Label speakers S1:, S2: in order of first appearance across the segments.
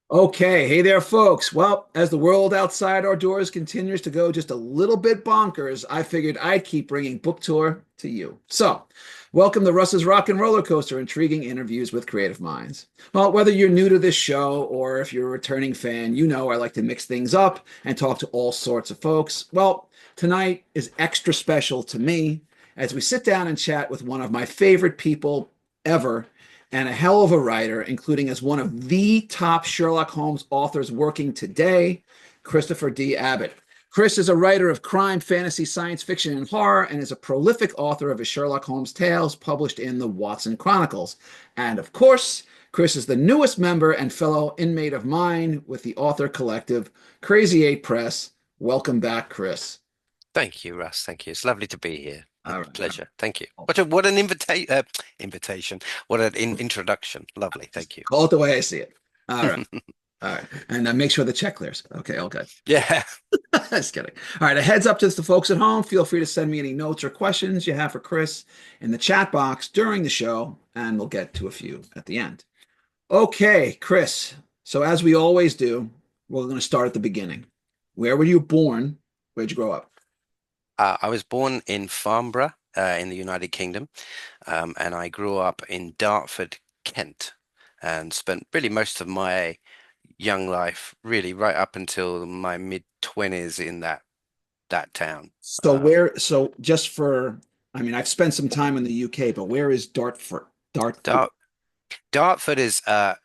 S1: Okay, hey there, folks. Well, as the world outside our doors continues to go just a little bit bonkers, I figured I'd keep bringing book tour to you. So, welcome to Russ's Rockin' Rollercoaster, intriguing interviews with creative minds. Well, whether you're new to this show or if you're a returning fan, you know I like to mix things up and talk to all sorts of folks. Well, tonight is extra special to me as we sit down and chat with one of my favorite people ever and a hell of a writer, including as one of the top Sherlock Holmes authors working today, Christopher D Abbott. Chris is a writer of crime, fantasy, science fiction, and horror, and is a prolific author of his Sherlock Holmes tales published in the Watson Chronicles. And of course, Chris is the newest member and fellow inmate of mine with the author collective Crazy Eight Press. Welcome back, Chris.
S2: Thank you, Russ. Thank you. It's lovely to be here. A
S1: All right.
S2: pleasure. Thank you.
S1: All
S2: What an invitation. What an introduction. Lovely.
S1: right.
S2: Thank you.
S1: Call it the way I see it. All right. All right. And make sure the check clears. Okay. All good.
S2: Yeah.
S1: Just kidding. All right, a heads up to the folks at home. Feel free to send me any notes or questions you have for Chris in the chat box during the show, and we'll get to a few at the end. Okay, Chris. So as we always do, we're going to start at the beginning. Where were you born? Where'd you grow up?
S2: I was born in Farnborough, in the United Kingdom, and I grew up in Dartford, Kent, and spent really most of my young life, really right up until my mid-20s in that town.
S1: So where? So just for, I mean, I've spent some time in the UK, but where is Dartford? Dartford.
S2: Dart Dartford is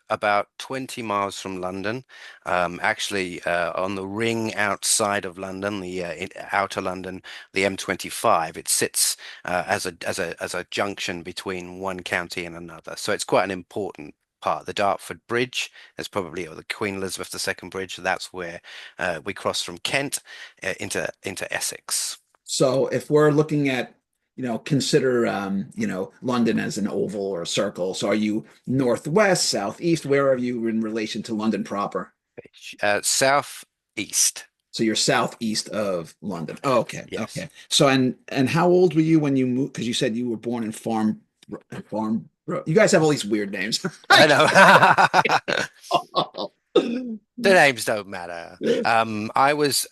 S2: about 20 miles from London, actually on the ring outside of London, the outer London, the M25. It sits as a junction between one county and another, so it's quite an important part. The Dartford Bridge is probably, or the Queen Elizabeth II Bridge. That's where we cross from Kent into Essex.
S1: So if we're looking at, consider, London as an oval or a circle. So are you northwest, southeast? Where are you in relation to London proper?
S2: South east.
S1: So you're southeast of London. Oh, okay,
S2: Yes.
S1: okay. So and how old were you when you moved? Because you said you were born in Farm. You guys have all these weird names.
S2: I know. The names don't matter. I was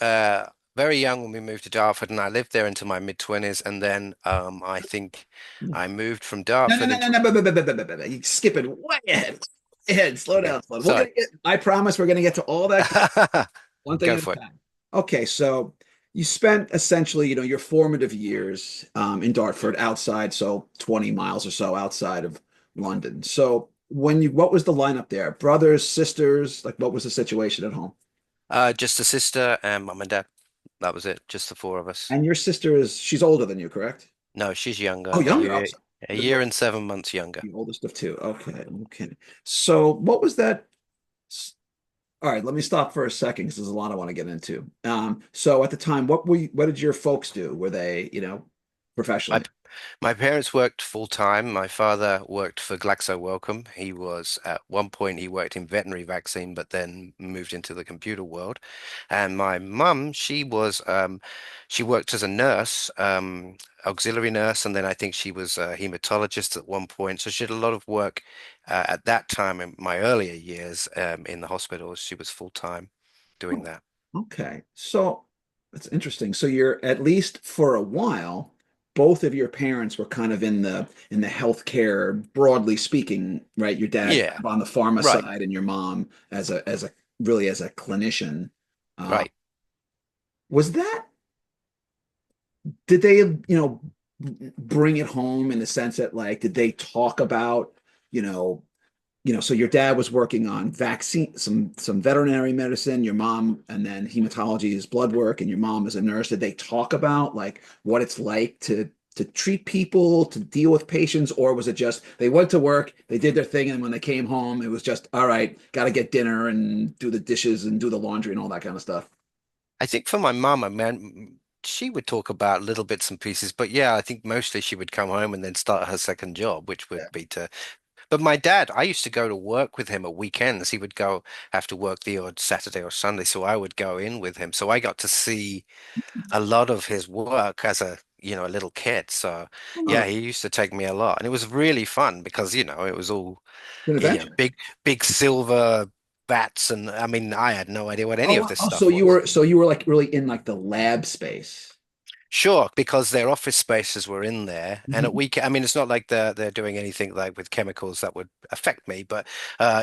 S2: very young when we moved to Dartford, and I lived there until my mid-20s, and then I think I moved from
S1: No, no,
S2: Dartford
S1: no, no,
S2: into.
S1: no, you skip it way ahead. Way ahead. Slow
S2: Okay,
S1: down, slow. We're
S2: sorry.
S1: gonna get. I promise we're gonna get to all that one thing
S2: Go
S1: at
S2: for
S1: a
S2: it.
S1: time. Okay, so you spent essentially, your formative years in Dartford, outside, so 20 miles or so outside of London. So what was the lineup there? Brothers, sisters, like what was the situation at home?
S2: Just a sister and mum and dad. That was it. Just the four of us.
S1: And your sister she's older than you, correct?
S2: No, she's younger.
S1: Oh,
S2: A
S1: younger. Oh,
S2: year, a
S1: you're
S2: year
S1: both
S2: and 7 months younger.
S1: the oldest of two. Okay, okay. So what was that? All right, let me stop for a second because there's a lot I want to get into. So at the time, what did your folks do? Were they,
S2: My
S1: professionally?
S2: My parents worked full time. My father worked for Glaxo Wellcome. He was at one point he worked in veterinary vaccine, but then moved into the computer world. And my mum, she worked as a nurse, auxiliary nurse, and then I think she was a hematologist at one point. So she did a lot of work at that time in my earlier years in the hospitals. She was full time doing
S1: Oh,
S2: that.
S1: okay. So that's interesting. So you're at least for a while, both of your parents were kind of in the healthcare, broadly speaking, right? Your dad kind
S2: Yeah,
S1: of on the pharma
S2: right,
S1: side, and your mom as a really as a clinician. Uh,
S2: right.
S1: was that did they, bring it home in the sense that like did they talk about, you know, so your dad was working on vaccine, some veterinary medicine, your mom, and then hematology is blood work, and your mom is a nurse. Did they talk about like what it's like to treat people, to deal with patients, or was it just they went to work, they did their thing, and when they came home, it was just all right, got to get dinner and do the dishes and do the laundry and all that kind of stuff?
S2: I think for my mum, I mean, she would talk about little bits and pieces, but yeah, I think mostly she would come home and then start her second job, which would
S1: Yeah.
S2: be to. But my dad, I used to go to work with him at weekends. He would go have to work the odd Saturday or Sunday, so I would go in with him. So I got to see a lot of his work as a little kid. So
S1: Oh,
S2: yeah, he used to take me a lot, and it was really fun because it was all
S1: an adventure.
S2: big silver bats, and I mean, I had no idea what any
S1: Oh,
S2: of this
S1: oh,
S2: stuff was.
S1: so you were like really in like the lab space.
S2: Sure, because their office spaces were in there, and at
S1: Mhm.
S2: week, I mean, it's not like they're doing anything like with chemicals that would affect me, but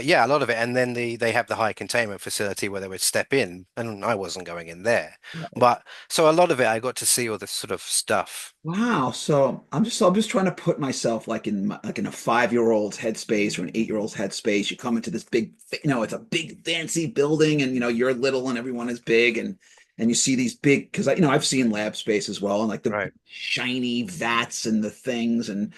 S2: yeah, a lot of it. And then they have the high containment facility where they would step in, and I wasn't going in there.
S1: Right.
S2: But so a lot of it, I got to see all this sort of stuff.
S1: Wow. So I'm just trying to put myself like like in a 5-year-old's headspace or an 8-year-old's headspace. You come into this big, it's a big fancy building, and you're little and everyone is big, and you see these big because I've seen lab space as well, and like the
S2: Right.
S1: shiny vats and the things, and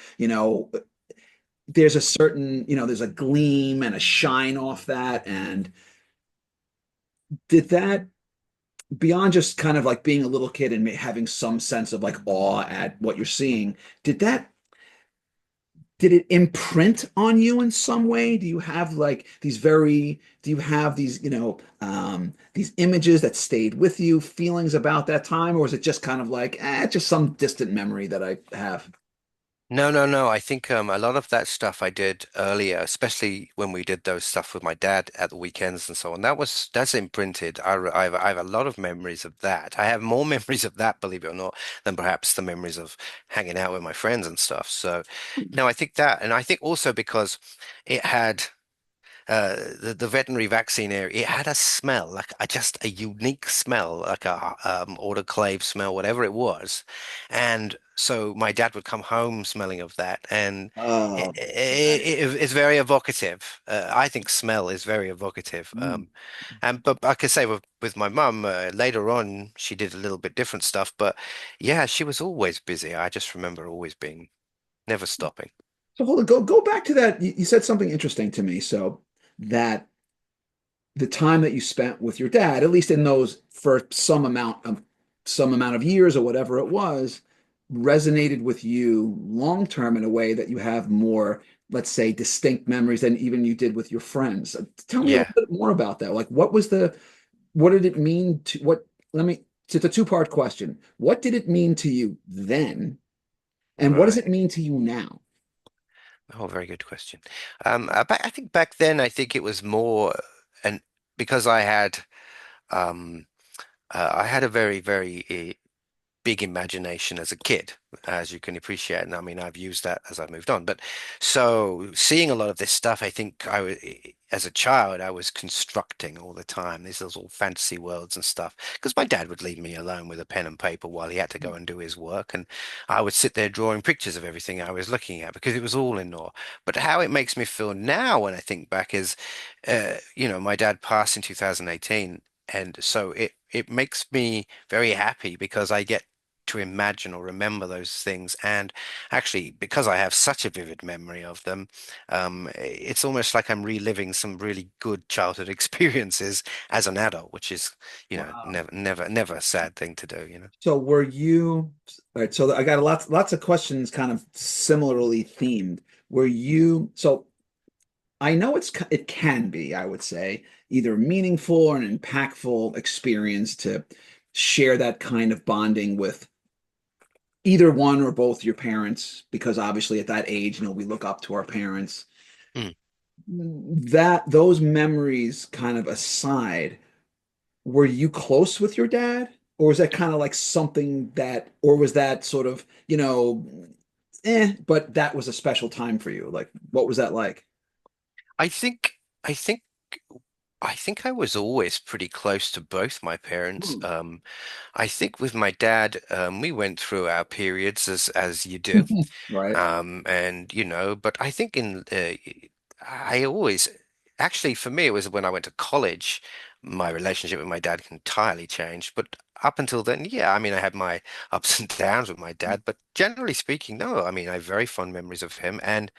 S1: there's a certain there's a gleam and a shine off that. And did that, beyond just kind of like being a little kid and having some sense of like awe at what you're seeing, did that did it imprint on you in some way? Do you have like do you have these, these images that stayed with you, feelings about that time, or is it just kind of like, just some distant memory that I have?
S2: No, no, no. I think a lot of that stuff I did earlier, especially when we did those stuff with my dad at the weekends and so on. That's imprinted. I have a lot of memories of that. I have more memories of that, believe it or not, than perhaps the memories of hanging out with my friends and stuff. So, no, I think that, and I think also because it had the veterinary vaccine area, it had a smell, like just a unique smell, like a autoclave smell, whatever it was. And so my dad would come home smelling of that, and
S1: Oh, nice.
S2: it's very evocative. I think smell is very evocative.
S1: Mm.
S2: And but like I say, with my mum, later on, she did a little bit different stuff, but yeah, she was always busy. I just remember always being never stopping.
S1: So hold on, go back to that. You said something interesting to me. So that the time that you spent with your dad, at least in those for some amount of years or whatever it was, resonated with you long term in a way that you have more, let's say, distinct memories than even you did with your friends. Tell me a
S2: Yeah,
S1: little bit more about that. Like, what did it mean to what? Let me. It's a two-part question. What did it mean to you then, and what does
S2: right.
S1: it mean to you now?
S2: Oh, very good question. I think back then, I think it was more, and because um, I had a very, very big imagination as a kid, as you can appreciate. And I mean, I've used that as I moved on. But so seeing a lot of this stuff, I think as a child, I was constructing all the time, these little fantasy worlds and stuff. Because my dad would leave me alone with a pen and paper while he had to go and do his work. And I would sit there drawing pictures of everything I was looking at because it was all in awe. But how it makes me feel now when I think back is, my dad passed in 2018. And so it makes me very happy because I get to imagine or remember those things. And actually, because I have such a vivid memory of them, it's almost like I'm reliving some really good childhood experiences as an adult, which is,
S1: Wow.
S2: never a sad thing to do.
S1: So were you, all right, so I got lots of questions kind of similarly themed. So I know it can be, I would say, either meaningful or an impactful experience to share that kind of bonding with either one or both your parents, because obviously at that age, we look up to our parents.
S2: Mm,
S1: That those memories kind of aside, were you close with your dad? Or was that kind of like something that, or was that sort of, but that was a special time for you? Like, what was that like?
S2: I think, I think. I think I was always pretty close to both my parents.
S1: Hmm.
S2: I think with my dad, we went through our periods as you do.
S1: Right.
S2: And but I think I always, actually for me, it was when I went to college, my relationship with my dad entirely changed. But up until then, yeah, I mean, I had my ups and downs with my dad, but generally speaking, no, I mean, I have very fond memories of him and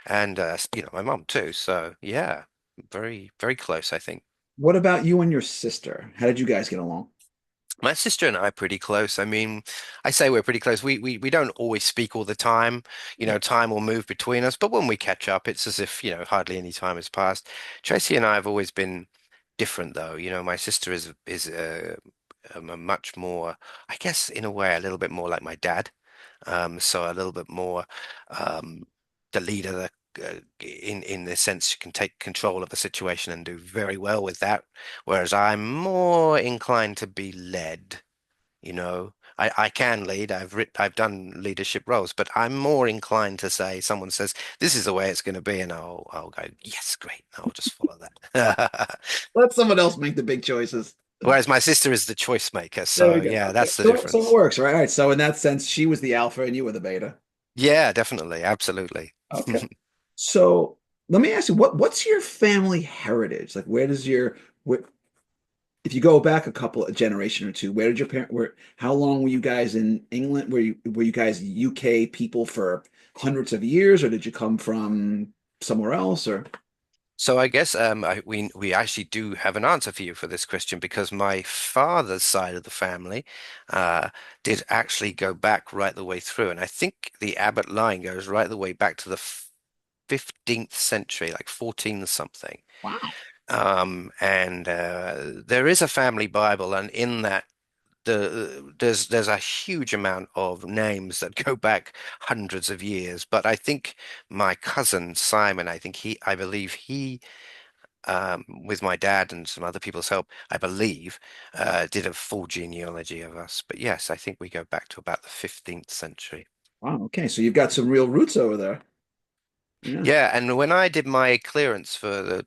S2: my mom too. So yeah, very, very close, I think.
S1: What about you and your sister? How did you guys get along?
S2: My sister and I are pretty close. I mean, I say we're pretty close. We don't always speak all the time. Time will move between us, but when we catch up, it's as if, hardly any time has passed. Tracy and I have always been different though. My sister is a much more, I guess, in a way, a little bit more like my dad. So a little bit more um the leader, in the sense you can take control of a situation and do very well with that, whereas I'm more inclined to be led. You know, I can lead. I've done leadership roles, but I'm more inclined to say someone says this is the way it's going to be, and I'll go yes, great. I'll just follow that.
S1: Let someone else make the big choices.
S2: Whereas my sister is the choice maker,
S1: There
S2: so
S1: we go.
S2: yeah,
S1: Okay.
S2: that's the
S1: So it
S2: difference.
S1: works, right? All right. So in that sense, she was the alpha and you were the beta.
S2: Yeah, definitely, absolutely.
S1: Okay. So let me ask you, what's your family heritage? Like, where does your where, if you go back a couple of generation or two, where did your parent how long were you guys in England? Were you guys UK people for hundreds of years, or did you come from somewhere else? Or
S2: So I guess we actually do have an answer for you for this question because my father's side of the family uh, did actually go back right the way through, and I think the Abbott line goes right the way back to the 15th century, like 14 something.
S1: wow.
S2: And there is a family Bible, and in that there's a huge amount of names that go back hundreds of years. But I think my cousin Simon, I believe he with my dad and some other people's help, I believe, did a full genealogy of us. But yes, I think we go back to about the 15th century.
S1: Wow. Okay. So you've got some real roots over there. Yeah.
S2: Yeah, and when I did my clearance for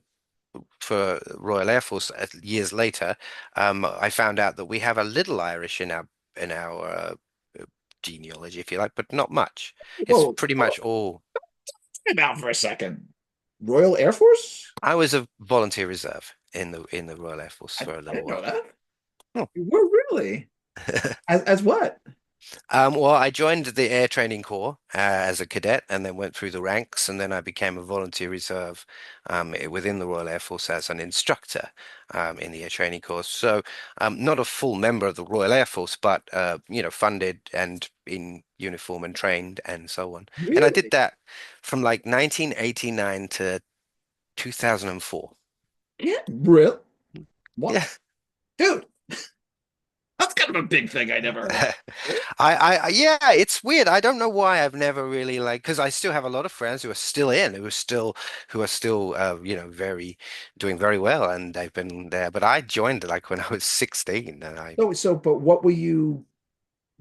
S2: Royal Air Force years later, I found out that we have a little Irish in our genealogy, if you like, but not much. It's
S1: Whoa,
S2: pretty much all.
S1: time out for a second. Royal Air Force?
S2: I was a volunteer reserve in the Royal Air Force for a
S1: I
S2: little
S1: didn't know
S2: while.
S1: that.
S2: Hmm.
S1: We're really as what?
S2: Well, I joined the Air Training Corps as a cadet and then went through the ranks, and then I became a volunteer reserve within the Royal Air Force as an instructor in the Air Training Course. So, not a full member of the Royal Air Force, but funded and in uniform and trained and so on. And I did
S1: Really?
S2: that from like 1989 to 2004.
S1: Yeah, real. What,
S2: Yeah.
S1: dude? That's kind of a big thing I never heard.
S2: Yeah, it's weird. I don't know why I've never really like because I still have a lot of friends who are still in, who are still very doing very well, and they've been there. But I joined like when I was 16, and I
S1: But what were you?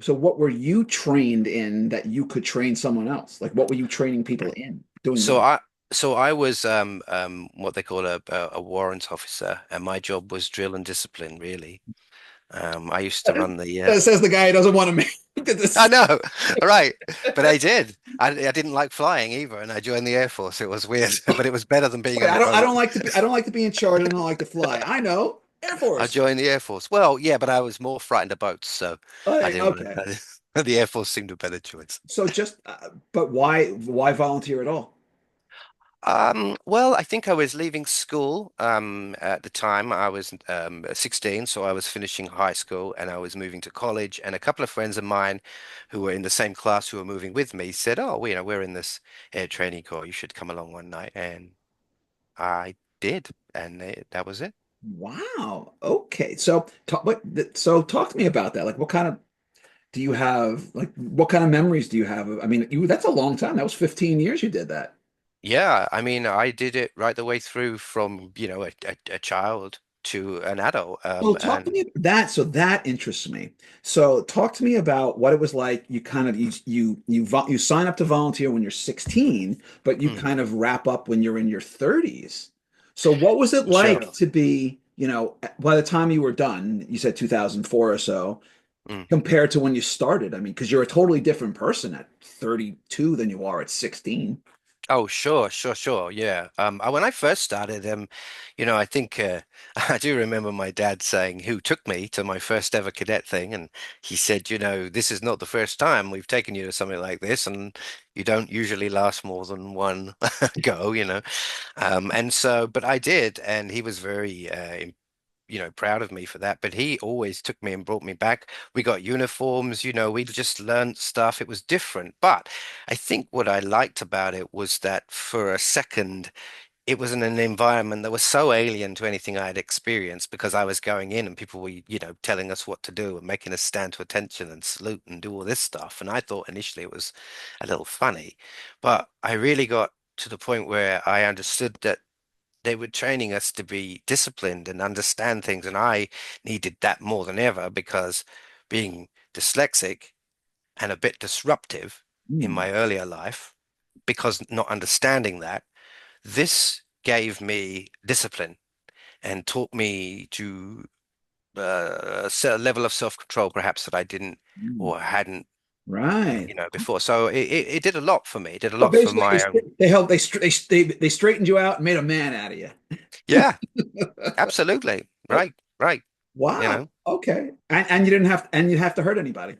S1: So what were you trained in that you could train someone else? Like, what were you training people in? Doing
S2: so
S1: what?
S2: I was what they call a warrant officer, and my job was drill and discipline, really. I used to run the
S1: That says the guy who doesn't want to make
S2: I
S1: this.
S2: know, right. But I did. I didn't like flying either, and I joined the Air Force. It was weird, but it was better than being
S1: Wait,
S2: on a
S1: I
S2: boat.
S1: don't like to be. I don't like to be in charge. I don't like to fly. I know Air
S2: I
S1: Force.
S2: joined the Air Force. Well, yeah, but I was more frightened of boats, so I didn't want
S1: Okay.
S2: to. The Air Force seemed a better choice.
S1: So just, but why volunteer at all?
S2: Well, I think I was leaving school at the time. I was 16, so I was finishing high school and I was moving to college. And a couple of friends of mine who were in the same class who were moving with me said, "Oh, we're in this air training corps. You should come along one night." And I did, and that was it.
S1: Wow. Okay. So talk to me about that. Like, what kind of do you have? Like, what kind of memories do you have? I mean, you that's a long time. That was 15 years you did that.
S2: Yeah, I mean, I did it right the way through from, a child to an adult.
S1: Well, talk to
S2: And
S1: me that. So that interests me. So talk to me about what it was like. You kind of you sign up to volunteer when you're 16, but you
S2: mm,
S1: kind of wrap up when you're in your 30s. So what was it
S2: sure.
S1: like to be, by the time you were done, you said 2004 or so,
S2: Mm.
S1: compared to when you started? I mean, because you're a totally different person at 32 than you are at 16.
S2: Oh, sure, sure, sure. Yeah. When I first started, I think I do remember my dad saying, who took me to my first ever cadet thing, and he said, this is not the first time we've taken you to something like this, and you don't usually last more than one go. And so, but I did, and he was very proud of me for that. But he always took me and brought me back. We got uniforms, we just learned stuff. It was different. But I think what I liked about it was that for a second, it was in an environment that was so alien to anything I had experienced because I was going in and people were, telling us what to do and making us stand to attention and salute and do all this stuff. And I thought initially it was a little funny, but I really got to the point where I understood that they were training us to be disciplined and understand things, and I needed that more than ever because being dyslexic and a bit disruptive in
S1: Hmm.
S2: my earlier life, because not understanding that, this gave me discipline and taught me to set a level of self-control perhaps that I didn't
S1: Hmm.
S2: or hadn't,
S1: Right.
S2: before. So it did a lot for me. It did a
S1: So
S2: lot for
S1: basically,
S2: my own.
S1: they helped, they straightened you out and made a man out of you.
S2: Yeah, absolutely.
S1: Oh,
S2: Right, right. You
S1: wow.
S2: know.
S1: Okay. And you didn't have, and you have to hurt anybody.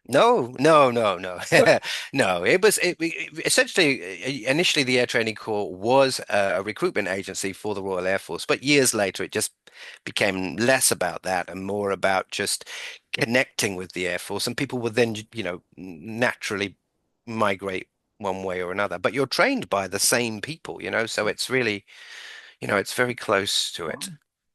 S2: No, no, no, no,
S1: But
S2: no. Essentially initially the Air Training Corps was a recruitment agency for the Royal Air Force, but years later it just became less about that and more about just connecting with the Air Force, and people would then, naturally migrate one way or another. But you're trained by the same people, so it's really, it's very close to
S1: wow.
S2: it.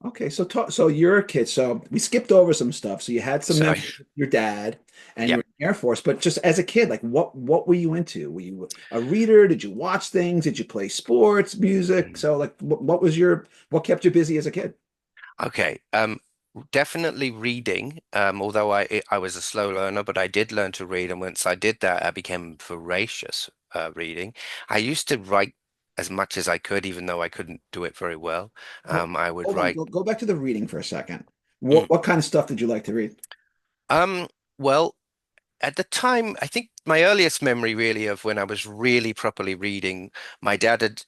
S1: Okay, so so you're a kid. So we skipped over some stuff. So you had some
S2: So,
S1: memories with your dad, and you
S2: yep.
S1: were in the Air Force. But just as a kid, like what were you into? Were you a reader? Did you watch things? Did you play sports, music? So like, what was your what kept you busy as a kid?
S2: Okay. Definitely reading. Although I was a slow learner, but I did learn to read, and once I did that, I became voracious reading. I used to write as much as I could, even though I couldn't do it very well. I would
S1: Hold on,
S2: write.
S1: go back to the reading for a second.
S2: Mm.
S1: What kind of stuff did you like to read?
S2: Um, well, at the time, I think my earliest memory really of when I was really properly reading, my dad had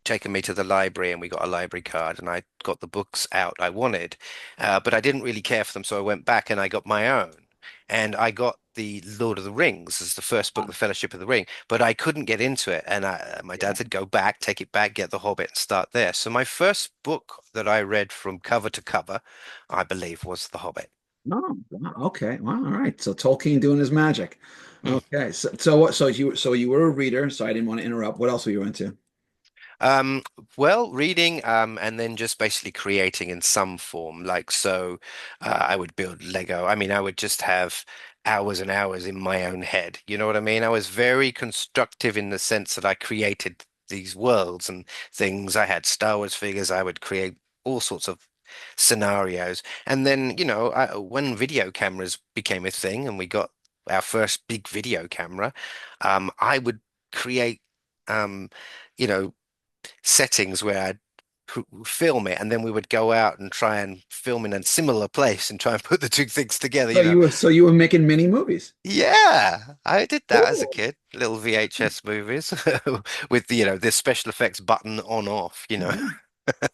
S2: taken me to the library and we got a library card and I got the books out I wanted, but I didn't really care for them, so I went back and I got my own. And I got the Lord of the Rings as the first book, The Fellowship of the Ring, but I couldn't get into it. And my
S1: Yeah.
S2: dad said, go back, take it back, get The Hobbit and start there. So my first book that I read from cover to cover, I believe, was The Hobbit.
S1: Oh, wow. Okay. Wow. All right. So Tolkien doing his magic.
S2: Mm.
S1: Okay. So what? So you were a reader. So I didn't want to interrupt. What else were you into?
S2: Um, well, reading, and then just basically creating in some form. Like, so, I would build Lego. I mean, I would just have hours and hours in my own head. You know what I mean? I was very constructive in the sense that I created these worlds and things. I had Star Wars figures. I would create all sorts of scenarios. And then, when video cameras became a thing and we got our first big video camera, I would create, um, you know, settings where I'd film it, and then we would go out and try and film in a similar place and try and put the two things together,
S1: So you were making mini movies.
S2: Yeah, I did that as a
S1: Cool.
S2: kid, little VHS movies with the special effects button on off.
S1: Yeah.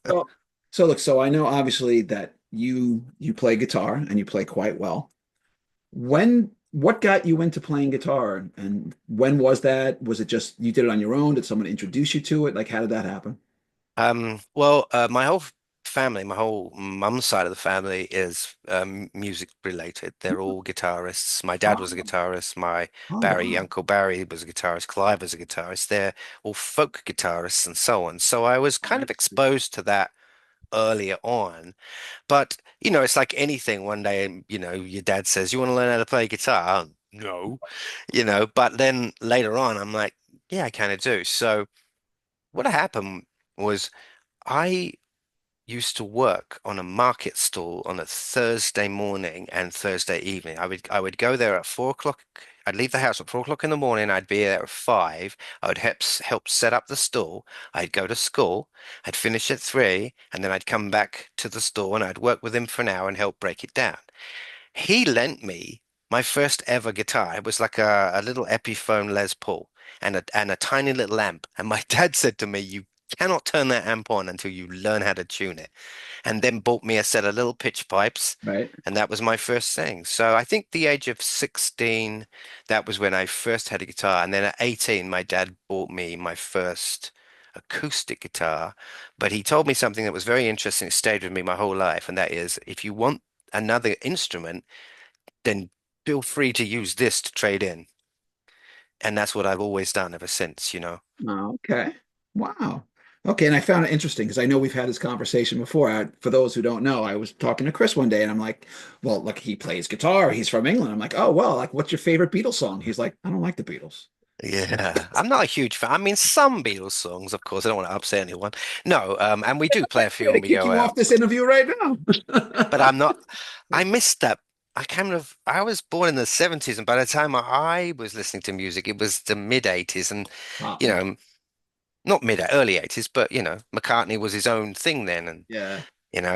S1: So so look, so I know obviously that you play guitar and you play quite well. What got you into playing guitar and when was that? Was it just you did it on your own? Did someone introduce you to it? Like how did that happen?
S2: Well, my whole family, my whole mum's side of the family is music related. They're all guitarists. My dad was a
S1: Oh,
S2: guitarist. My
S1: oh wow.
S2: Uncle Barry was a guitarist. Clive was a guitarist. They're all folk guitarists and so on. So I was kind
S1: I
S2: of
S1: see.
S2: exposed to that earlier on. But, it's like anything. One day, your dad says, "You want to learn how to play guitar?" No, but then later on, I'm like, yeah, I kind of do. So what happened was I used to work on a market stall on a Thursday morning and Thursday evening. I would go there at 4 o'clock. I'd leave the house at 4 o'clock in the morning. I'd be there at 5. I would help set up the stall. I'd go to school. I'd finish at 3, and then I'd come back to the store and I'd work with him for an hour and help break it down. He lent me my first ever guitar. It was like a little Epiphone Les Paul and a tiny little amp. And my dad said to me, "You cannot turn that amp on until you learn how to tune it." And then bought me a set of little pitch pipes,
S1: Right.
S2: and that was my first thing. So I think the age of 16, that was when I first had a guitar. And then at 18, my dad bought me my first acoustic guitar. But he told me something that was very interesting. It stayed with me my whole life, and that is if you want another instrument, then feel free to use this to trade in. And that's what I've always done ever since.
S1: Oh, okay. Wow. Okay, and I found it interesting because I know we've had this conversation before. For those who don't know, I was talking to Chris one day and I'm like, well, look, he plays guitar. He's from England. I'm like, oh, well, like, what's your favorite Beatles song? He's like, I don't like the Beatles.
S2: Yeah, I'm not a huge fan. I mean, some Beatles songs, of course. I don't want to upset anyone. No, and we do play a few
S1: Ready
S2: when
S1: to
S2: we
S1: kick
S2: go
S1: you off
S2: out.
S1: this interview right now.
S2: But I'm not. I missed that. I was born in the 70s, and by the time I was listening to music, it was the mid 80s, and
S1: Pop
S2: you
S1: music.
S2: know, not mid early 80s, but McCartney was his own thing then, and
S1: Yeah.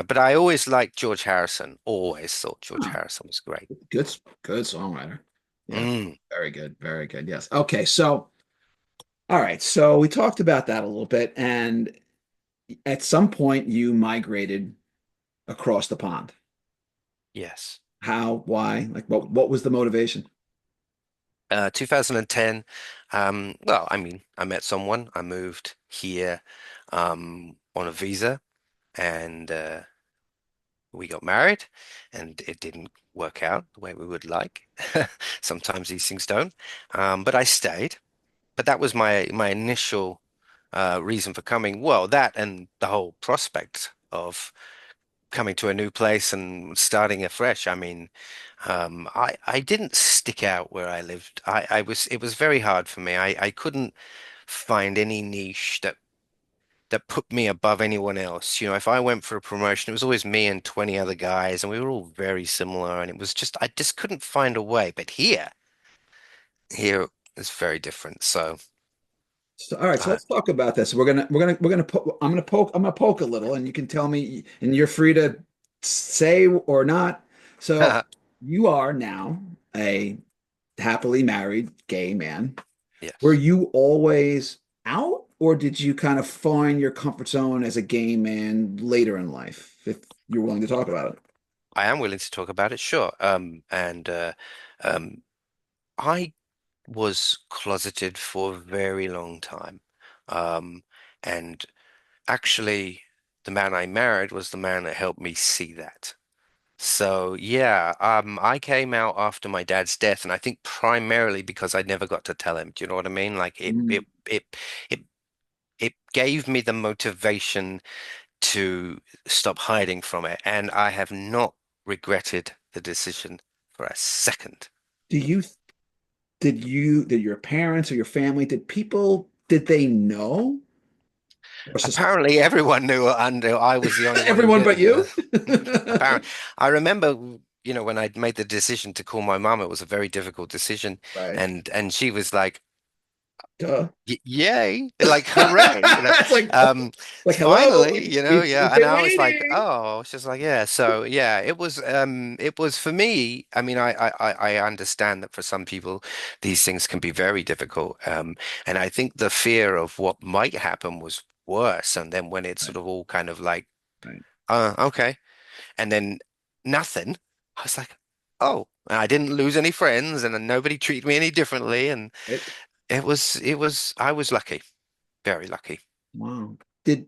S2: but I always liked George Harrison. Always thought George
S1: Huh.
S2: Harrison was great.
S1: Good, good songwriter. Yeah.
S2: Mm,
S1: Very good. Very good. Yes. Okay. So, all right. So we talked about that a little bit, and at some point you migrated across the pond.
S2: yes.
S1: How? Why? Like, what was the motivation?
S2: 2010. Well, I mean, I met someone. I moved here on a visa, and we got married, and it didn't work out the way we would like. Sometimes these things don't. But I stayed. But that was my initial reason for coming. Well, that and the whole prospect of coming to a new place and starting afresh. I mean, I didn't stick out where I lived. I was it was very hard for me. I couldn't find any niche that put me above anyone else. You know, if I went for a promotion, it was always me and 20 other guys, and we were all very similar, and it was just I just couldn't find a way. But here it's very different. So
S1: So, all right, so
S2: uh,
S1: let's talk about this. I'm gonna poke a little, and you can tell me, and you're free to say or not. So, you are now a happily married gay man. Were
S2: yes,
S1: you always out, or did you kind of find your comfort zone as a gay man later in life, if you're willing to talk about it?
S2: I am willing to talk about it, sure. And um, I was closeted for a very long time. Um, and actually, the man I married was the man that helped me see that. So yeah, I came out after my dad's death, and I think primarily because I never got to tell him. Do you know what I mean? Like
S1: Mm.
S2: it it gave me the motivation to stop hiding from it, and I have not regretted the decision for a second.
S1: Do you did your parents or your family, did they know? Or
S2: Apparently, everyone knew, and I was the only one who
S1: everyone but
S2: didn't.
S1: you?
S2: Apparently, I remember, when I made the decision to call my mum, it was a very difficult decision,
S1: Right.
S2: and she was like,
S1: Duh.
S2: Yay, like hooray,
S1: It's
S2: um
S1: like hello,
S2: finally,
S1: we've
S2: and
S1: been
S2: I was like,
S1: waiting.
S2: oh, it's just like, yeah, so yeah, it was for me. I mean, I understand that for some people these things can be very difficult, and I think the fear of what might happen was worse, and then when it's
S1: Right,
S2: sort of all kind of like,
S1: right.
S2: okay, and then nothing, I was like, oh, and I didn't lose any friends, and then nobody treated me any differently, and
S1: It,
S2: I was lucky, very lucky.
S1: wow. Did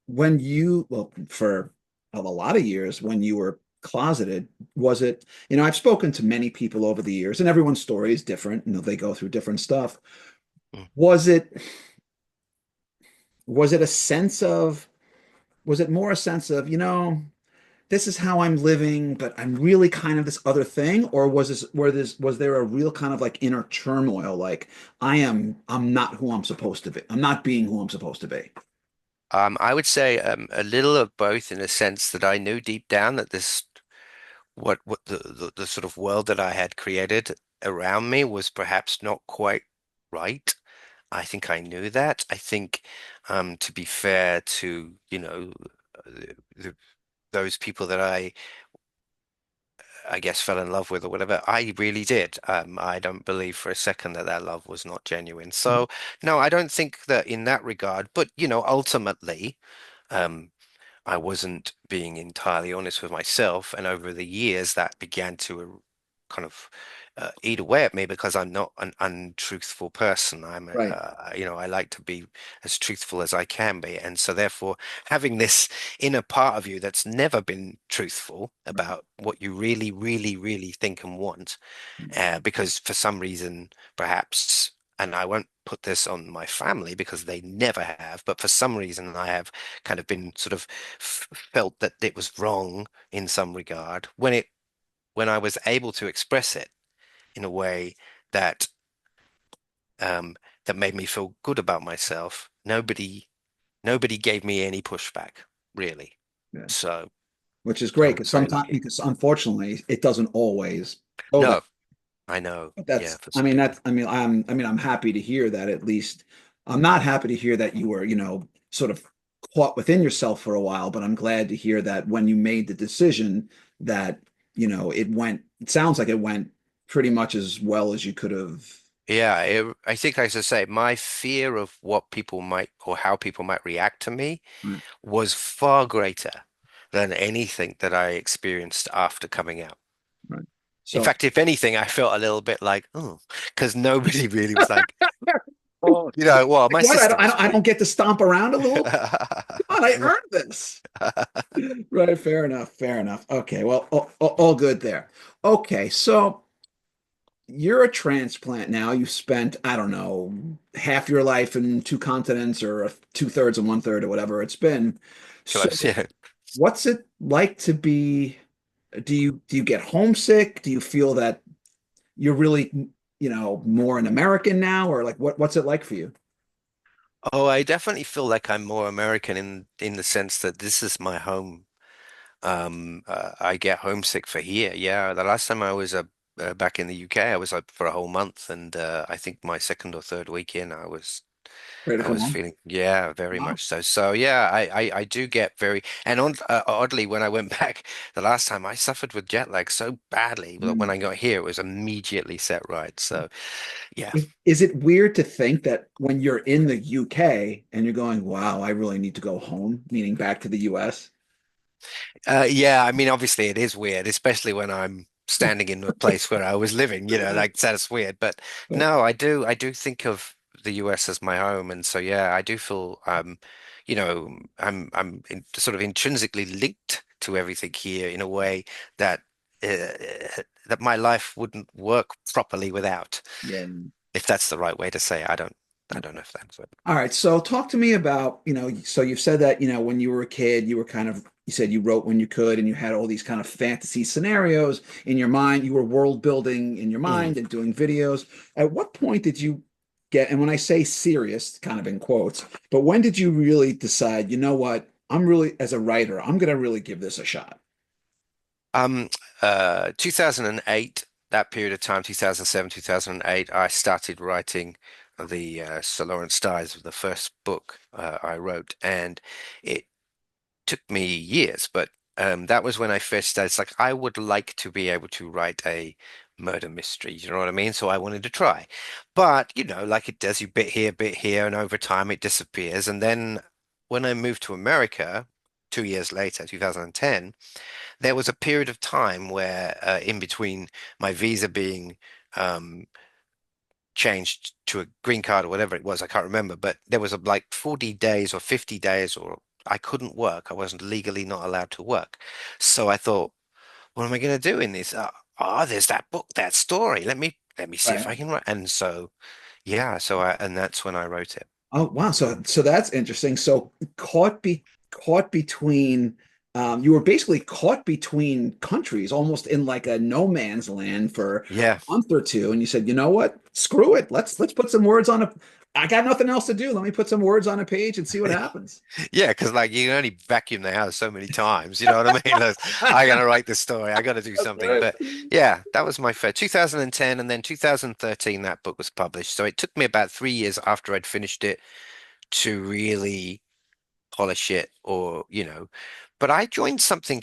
S1: when you well for a lot of years when you were closeted, was it, I've spoken to many people over the years, and everyone's story is different. They go through different stuff.
S2: Mm.
S1: Was it was it a sense of was it more a sense of, this is how I'm living, but I'm really kind of this other thing? Or was there a real kind of like inner turmoil, like I'm not who I'm supposed to be. I'm not being who I'm supposed to be.
S2: I would say a little of both in the sense that I knew deep down that this what the sort of world that I had created around me was perhaps not quite right. I think I knew that. I think to be fair to, those people that I guess fell in love with or whatever, I really did. I don't believe for a second that that love was not genuine. So no, I don't think that in that regard, but ultimately, um, I wasn't being entirely honest with myself, and over the years, that began to kind of eat away at me because I'm not an untruthful person.
S1: Right.
S2: I like to be as truthful as I can be, and so therefore, having this inner part of you that's never been truthful
S1: Right.
S2: about what you really, really, really think and want, because for some reason, perhaps, and I won't put this on my family because they never have, but for some reason, I have kind of been sort of felt that it was wrong in some regard when I was able to express it in a way that that made me feel good about myself. Nobody gave me any pushback, really.
S1: Yeah.
S2: So
S1: Which is
S2: I
S1: great
S2: was
S1: because
S2: very
S1: sometimes,
S2: lucky.
S1: because unfortunately, it doesn't always go that.
S2: No, I know.
S1: But
S2: Yeah,
S1: that's,
S2: for
S1: I
S2: some
S1: mean,
S2: people.
S1: I'm happy to hear that at least. I'm not happy to hear that you were, sort of caught within yourself for a while, but I'm glad to hear that when you made the decision that, it sounds like it went pretty much as well as you could have.
S2: Yeah, I think, as I say, my fear of what people might or how people might react to me
S1: Right,
S2: was far greater than anything that I experienced after coming out.
S1: right.
S2: In
S1: So,
S2: fact, if anything, I felt a little bit like, oh, because nobody really was like, oh, well,
S1: like
S2: my
S1: what?
S2: sister was
S1: I
S2: great.
S1: don't get to stomp around a little bit. Come on, I earned this. Right, fair enough, fair enough. Okay, well, all good there. Okay, so you're a transplant now. You spent, I don't know, half your life in two continents or two-thirds and one-third or whatever it's been. So
S2: Close, yeah.
S1: what's it like to be, do you get homesick? Do you feel that you're really, more an American now, or like what's it like for you?
S2: Oh, I definitely feel like I'm more American in the sense that this is my home. I get homesick for here. Yeah, the last time I was back in the UK, I was for a whole month, and I think my second or third week in,
S1: Ready to
S2: I
S1: come
S2: was
S1: home?
S2: feeling, yeah, very
S1: Wow.
S2: much so. So yeah, I do get very, and oddly, when I went back the last time, I suffered with jet lag so badly that when
S1: Hmm.
S2: I got here, it was immediately set right. So yeah.
S1: Is it weird to think that when you're in the UK and you're going, wow, I really need to go home, meaning back to the US?
S2: Yeah, I mean, obviously it is weird, especially when I'm standing in the place where I was living,
S1: Right.
S2: like that's weird. But
S1: Right.
S2: no, I do think of the US as my home. And so, yeah, I do feel, sort of intrinsically linked to everything here in a way that, that my life wouldn't work properly without,
S1: Yeah.
S2: if that's the right way to say it. I don't know if that's it.
S1: All right. So talk to me about, so you've said that, when you were a kid, you were kind of, you said you wrote when you could, and you had all these kind of fantasy scenarios in your mind. You were world building in your
S2: Mm.
S1: mind and doing videos. At what point did you get, and when I say serious, kind of in quotes, but when did you really decide, you know what, I'm really, as a writer, I'm going to really give this a shot?
S2: 2008, that period of time, 2007, 2008, I started writing the Sir Lawrence Dyes, the first book I wrote, and it took me years, but that was when I first started. It's like I would like to be able to write a murder mystery, you know what I mean? So I wanted to try, but like it does, you bit here, and over time it disappears. And then when I moved to America 2 years later, 2010, there was a period of time where, in between my visa being um, changed to a green card or whatever it was, I can't remember, but there was like 40 days or 50 days, or I couldn't work. I wasn't legally not allowed to work. So I thought, what am I going to do in this? There's that book, that story. Let me see if
S1: Right.
S2: I can write. And so, yeah, and that's when I wrote it.
S1: Oh wow, so that's interesting. So caught between you were basically caught between countries, almost in like a no man's land for
S2: Yeah.
S1: a month or two, and you said, you know what? Screw it. Let's put some words on a I got nothing else to do. Let me put some words on a page and see what happens.
S2: Yeah, because like you can only vacuum the house so many times, you know what I mean? Like, I gotta write this story, I gotta do
S1: That's
S2: something.
S1: right.
S2: But yeah, that was my first 2010, and then 2013 that book was published. So it took me about 3 years after I'd finished it to really polish it, but I joined something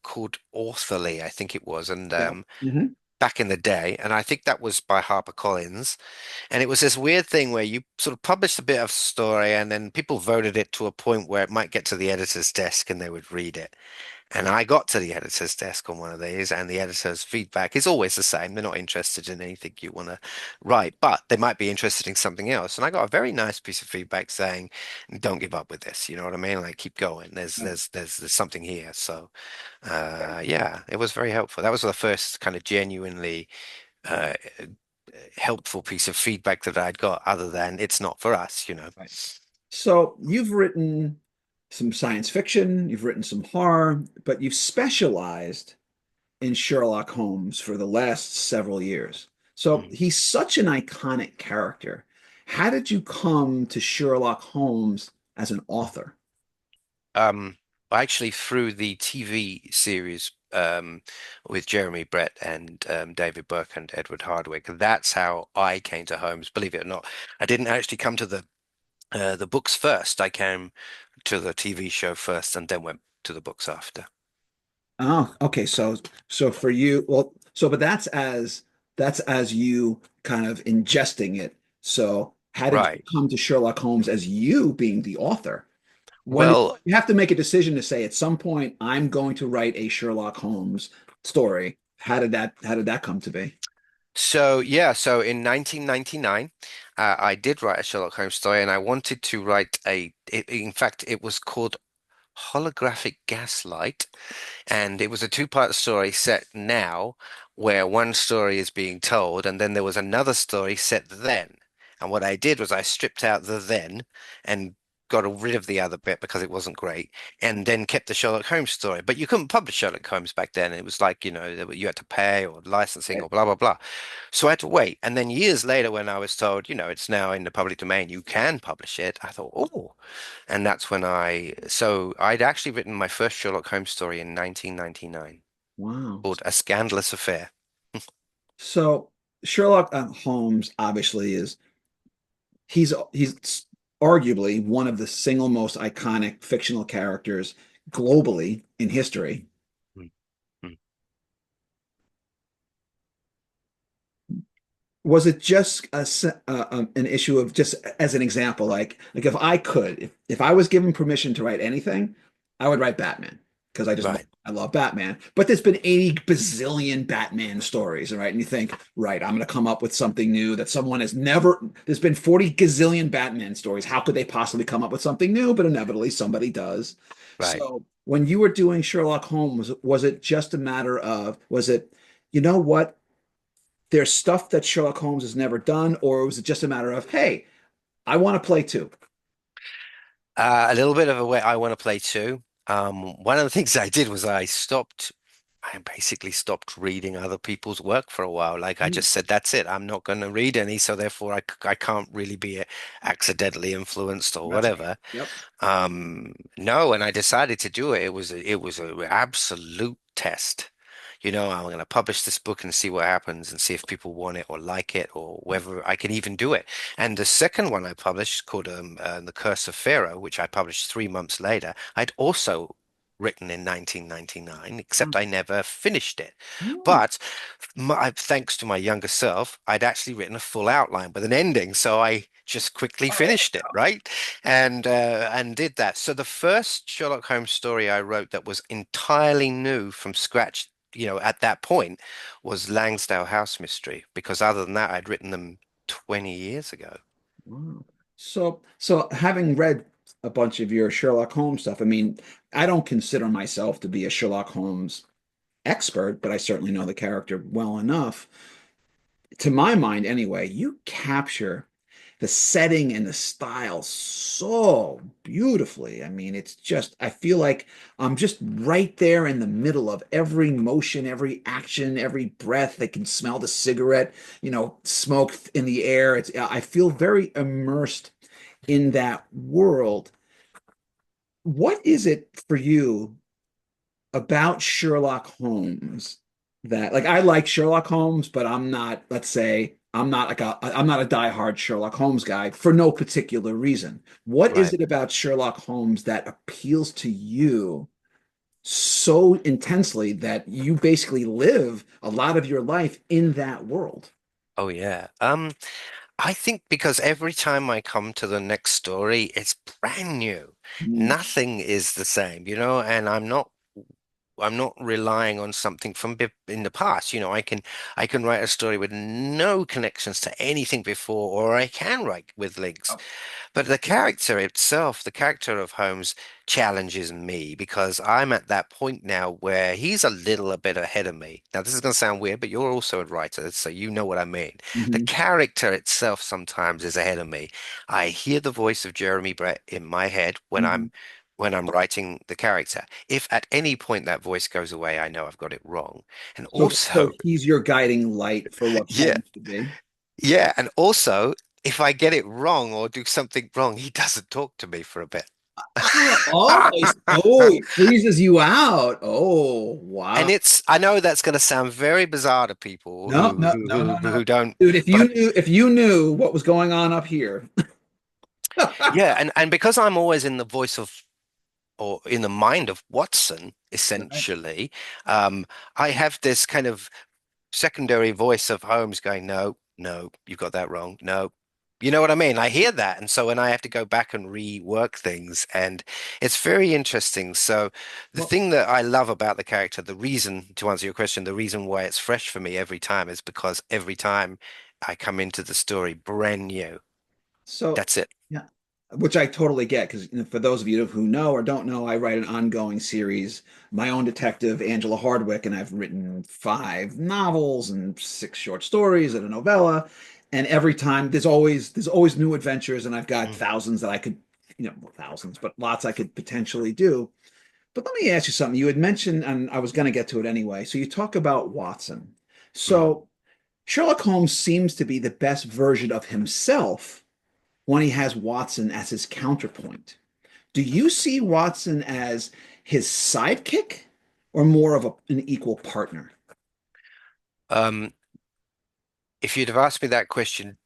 S2: called Authorly, I think it was, and
S1: Yeah. Hmm.
S2: back in the day, and I think that was by HarperCollins. And it was this weird thing where you sort of published a bit of story, and then people voted it to a point where it might get to the editor's desk and they would read it. And I got to the editor's desk on one of these, and the editor's feedback is always the same. They're not interested in anything you want to write, but they might be interested in something else. And I got a very nice piece of feedback saying, "Don't give up with this." You know what I mean? Like, keep going. There's something here. So, yeah, it was very helpful. That was the first kind of genuinely uh, helpful piece of feedback that I'd got, other than it's not for us.
S1: Right. So you've written some science fiction, you've written some horror, but you've specialized in Sherlock Holmes for the last several years. So
S2: Mm.
S1: he's such an iconic character. how did you come to Sherlock Holmes as an author?
S2: Um, actually, through the TV series with Jeremy Brett and David Burke and Edward Hardwicke, that's how I came to Holmes. Believe it or not, I didn't actually come to the books first. I came to the TV show first, and then went to the books after.
S1: Oh, okay. So for you, well, so but that's as you kind of ingesting it. So how did you
S2: Right.
S1: come to Sherlock Holmes as you being the author? When
S2: Well,
S1: you have to make a decision to say at some point I'm going to write a Sherlock Holmes story. How did that come to be?
S2: so yeah, so in 1999, I did write a Sherlock Holmes story, and I wanted to write in fact, it was called Holographic Gaslight. And it was a two-part story set now, where one story is being told, and then there was another story set then. And what I did was I stripped out the then and got rid of the other bit because it wasn't great, and then kept the Sherlock Holmes story. But you couldn't publish Sherlock Holmes back then. It was like, you had to pay or licensing
S1: Right.
S2: or blah, blah, blah. So I had to wait. And then years later, when I was told, it's now in the public domain, you can publish it, I thought, oh. And that's when so I'd actually written my first Sherlock Holmes story in 1999
S1: Wow.
S2: called A Scandalous Affair.
S1: So Sherlock Holmes obviously he's arguably one of the single most iconic fictional characters globally in history.
S2: Mm, mm.
S1: Was it just an issue of just as an example, like if I could, if I was given permission to write anything, I would write Batman because
S2: Right,
S1: I love Batman. But there's been 80 bazillion Batman stories, right? And you think, right, I'm going to come up with something new that someone has never. There's been 40 gazillion Batman stories. How could they possibly come up with something new? But inevitably, somebody does.
S2: right.
S1: So when you were doing Sherlock Holmes, was it just a matter of, was it, you know what? There's stuff that Sherlock Holmes has never done, or was it just a matter of, hey, I want to play too?
S2: A little bit of a way I want to play too. One of the things I did was I basically stopped reading other people's work for a while. Like I
S1: Mm,
S2: just said, that's it. I'm not going to read any, so therefore I can't really be accidentally influenced or
S1: that's right.
S2: whatever.
S1: Yep.
S2: No, and I decided to do it. It was an absolute test. I'm going to publish this book and see what happens and see if people want it or like it or whether I can even do it. And the second one I published called The Curse of Pharaoh, which I published 3 months later, I'd also written in 1999, except I never finished it.
S1: Oh,
S2: But thanks to my younger self, I'd actually written a full outline with an ending, so I just quickly
S1: oh, there
S2: finished it,
S1: we go.
S2: right? And did that. So the first Sherlock Holmes story I wrote that was entirely new from scratch, at that point, was Langsdale House Mystery, because other than that, I'd written them 20 years ago.
S1: Wow. So having read a bunch of your Sherlock Holmes stuff, I mean, I don't consider myself to be a Sherlock Holmes expert, but I certainly know the character well enough. To my mind, anyway, you capture the setting and the style so beautifully. I mean, it's just, I feel like I'm just right there in the middle of every motion, every action, every breath. I can smell the cigarette, smoke in the air. I feel very immersed in that world. What is it for you about Sherlock Holmes that like I like Sherlock Holmes, but I'm not, let's say, I'm not a diehard Sherlock Holmes guy for no particular reason. What is
S2: Right.
S1: it about Sherlock Holmes that appeals to you so intensely that you basically live a lot of your life in that world?
S2: Oh yeah. I think because every time I come to the next story, it's brand new.
S1: Mm,
S2: Nothing is the same, and I'm not relying on something from in the past. I can write a story with no connections to anything before, or I can write with links.
S1: oh,
S2: But the character itself, the character of Holmes challenges me because I'm at that point now where he's a bit ahead of me. Now, this is going to sound weird, but you're also a writer, so you know what I mean. The
S1: mhm,
S2: character itself sometimes is ahead of me. I hear the voice of Jeremy Brett in my head
S1: mhm.
S2: when I'm writing the character. If at any point that voice goes away, I know I've got it wrong. And
S1: So
S2: also,
S1: he's your guiding light for what
S2: yeah,
S1: Holmes should be.
S2: yeah, and also if I get it wrong or do something wrong, he doesn't talk to me for a bit.
S1: Oh, it freezes you out. Oh,
S2: And
S1: wow.
S2: I know that's going to sound very bizarre to people
S1: No, no, no, no, no.
S2: who don't,
S1: Dude,
S2: but
S1: if you knew what was going on up here.
S2: yeah, and because I'm always in the voice of or in the mind of Watson,
S1: Right.
S2: essentially, I have this kind of secondary voice of Holmes going, no, no, you've got that wrong. No. You know what I mean? I hear that. And so when I have to go back and rework things, and it's very interesting. So the
S1: Well,
S2: thing that I love about the character, the reason, to answer your question, the reason why it's fresh for me every time is because every time I come into the story brand new.
S1: so
S2: That's it.
S1: yeah, which I totally get because for those of you who know or don't know, I write an ongoing series, my own detective, Angela Hardwick, and I've written 5 novels and 6 short stories and a novella. And every time there's always new adventures, and I've got
S2: Mm,
S1: thousands that I could, well, thousands, but lots I could potentially do. But let me ask you something. You had mentioned, and I was going to get to it anyway. So you talk about Watson.
S2: mm.
S1: So Sherlock Holmes seems to be the best version of himself when he has Watson as his counterpoint. Do you see Watson as his sidekick or more of an equal partner?
S2: Um, if you'd have asked me that question,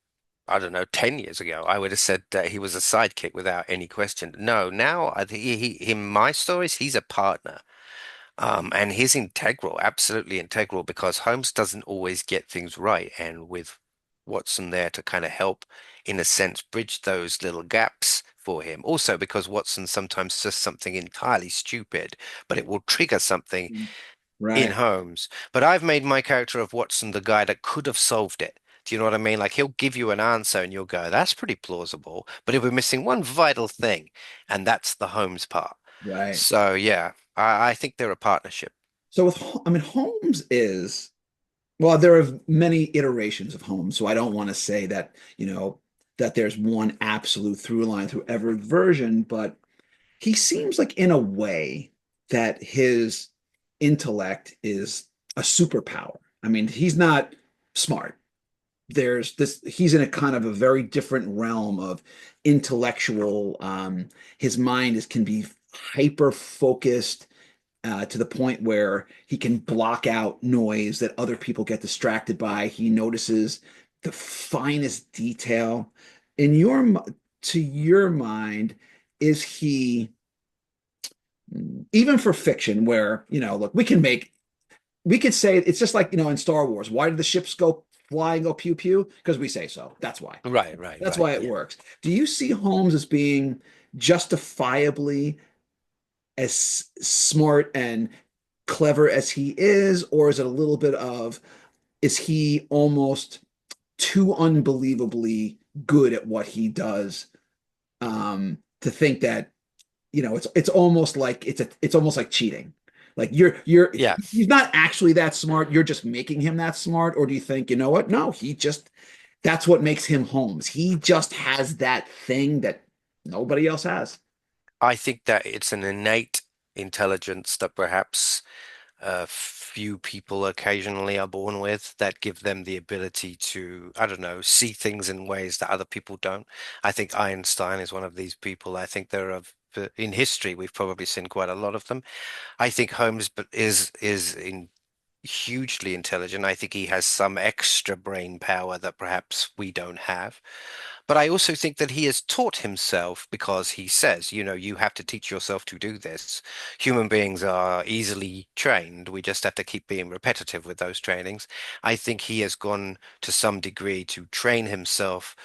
S2: I don't know, 10 years ago, I would have said that he was a sidekick without any question. No, now I think in my stories, he's a partner. And he's integral, absolutely integral, because Holmes doesn't always get things right. And with Watson there to kind of help, in a sense, bridge those little gaps for him. Also, because Watson sometimes says something entirely stupid, but it will trigger something in
S1: Right.
S2: Holmes. But I've made my character of Watson the guy that could have solved it. Do you know what I mean? Like he'll give you an answer and you'll go, that's pretty plausible, but he'll be missing one vital thing, and that's the Holmes part.
S1: Right.
S2: So yeah, I think they're a partnership.
S1: So I mean, Holmes is, well, there are many iterations of Holmes, so I don't want to say that, that there's one absolute through line through every version, but he seems like in a way that his intellect is a superpower. I mean, he's not smart. There's this, he's in a kind of a very different realm of intellectual. His mind can be hyper focused to the point where he can block out noise that other people get distracted by. He notices the finest detail. In to your mind, is he, even for fiction where, look, we could say it's just like, in Star Wars, why did the ships go flying, go pew pew? Because we say so. That's why.
S2: Right, right,
S1: That's
S2: right.
S1: why it
S2: Yeah.
S1: works. Do you see Holmes as being justifiably as smart and clever as he is, or is it a little bit of, is he almost too unbelievably good at what he does, to think that, it's almost like it's almost like cheating. Like
S2: Yeah.
S1: he's not actually that smart. You're just making him that smart. Or do you think, you know what? No, that's what makes him Holmes. He just has that thing that nobody else has.
S2: I think that it's an innate intelligence that perhaps few people occasionally are born with that give them the ability to, I don't know, see things in ways that other people don't. I think Einstein is one of these people. I think in history, we've probably seen quite a lot of them. I think Holmes is in hugely intelligent. I think he has some extra brain power that perhaps we don't have. But I also think that he has taught himself because he says, you have to teach yourself to do this. Human beings are easily trained. We just have to keep being repetitive with those trainings. I think he has gone to some degree to train himself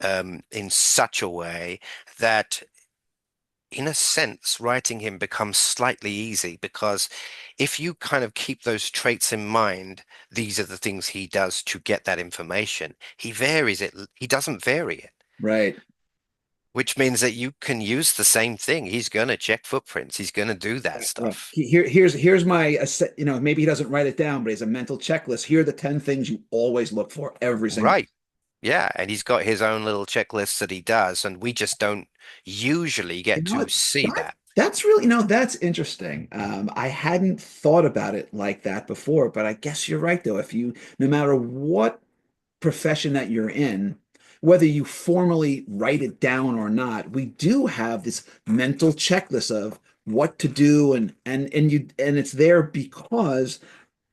S2: in such a way that in a sense, writing him becomes slightly easy because if you kind of keep those traits in mind, these are the things he does to get that information. He varies it, he doesn't vary it,
S1: Right.
S2: which means that you can use the same thing. He's going to check footprints, he's going to do that
S1: Right.
S2: stuff.
S1: Here's my, maybe he doesn't write it down, but it's a mental checklist. Here are the 10 things you always look for every single.
S2: Right. Yeah. And he's got his own little checklists that he does, and we just don't usually
S1: You
S2: get
S1: know
S2: to
S1: what?
S2: see that.
S1: That's really, that's interesting. I hadn't thought about it like that before, but I guess you're right though. No matter what profession that you're in, whether you formally write it down or not, we do have this mental checklist of what to do, and it's there because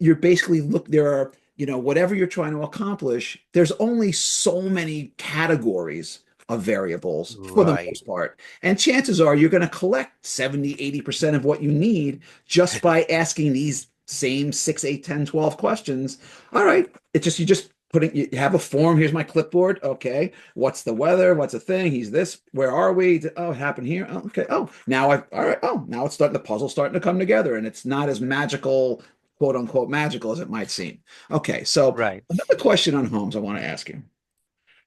S1: you're basically there are, whatever you're trying to accomplish, there's only so many categories of variables for the
S2: Right.
S1: most part. And chances are you're going to collect 70, 80% of what you need just by asking these same 6, 8, 10, 12 questions. All right. It's just, you just you have a form. Here's my clipboard. Okay. What's the weather? What's the thing? He's this. Where are we? Oh, it happened here. Oh, okay. Oh, all right. Oh, now it's starting, the puzzle's starting to come together, and it's not as magical, quote unquote, magical as it might seem. Okay. So
S2: Right.
S1: another question on Holmes I want to ask you.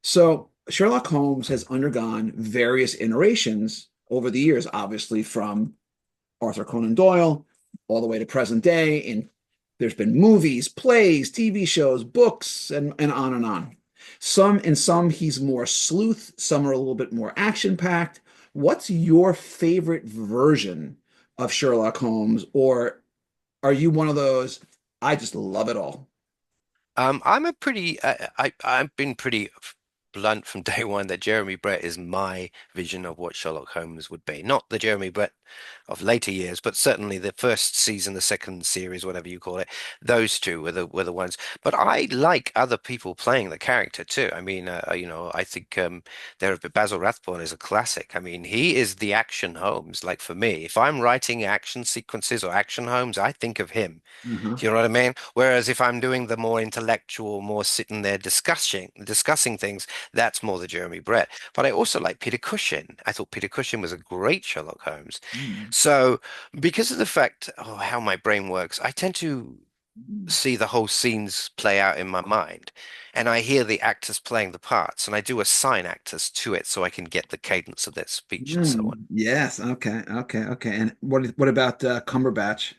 S1: So Sherlock Holmes has undergone various iterations over the years, obviously from Arthur Conan Doyle all the way to present day. And there's been movies, plays, TV shows, books, and on and on. Some he's more sleuth, some are a little bit more action packed. What's your favorite version of Sherlock Holmes, or are you one of those? I just love it all.
S2: I'm a pretty, I've been pretty blunt from day one that Jeremy Brett is my vision of what Sherlock Holmes would be. Not the Jeremy Brett of later years, but certainly the first season, the second series, whatever you call it. Those two were the ones. But I like other people playing the character too. I mean, I think Basil Rathbone is a classic. I mean, he is the action Holmes. Like for me, if I'm writing action sequences or action Holmes, I think of him.
S1: Uh-huh.
S2: Do you know what I mean? Whereas if I'm doing the more intellectual, more sitting there discussing things, that's more the Jeremy Brett. But I also like Peter Cushing. I thought Peter Cushing was a great Sherlock Holmes.
S1: Mm.
S2: So because of the fact, oh, how my brain works, I tend to see the whole scenes play out in my mind. And I hear the actors playing the parts, and I do assign actors to it so I can get the cadence of their speech and so on.
S1: Yes. Okay. Okay. Okay. And what about Cumberbatch?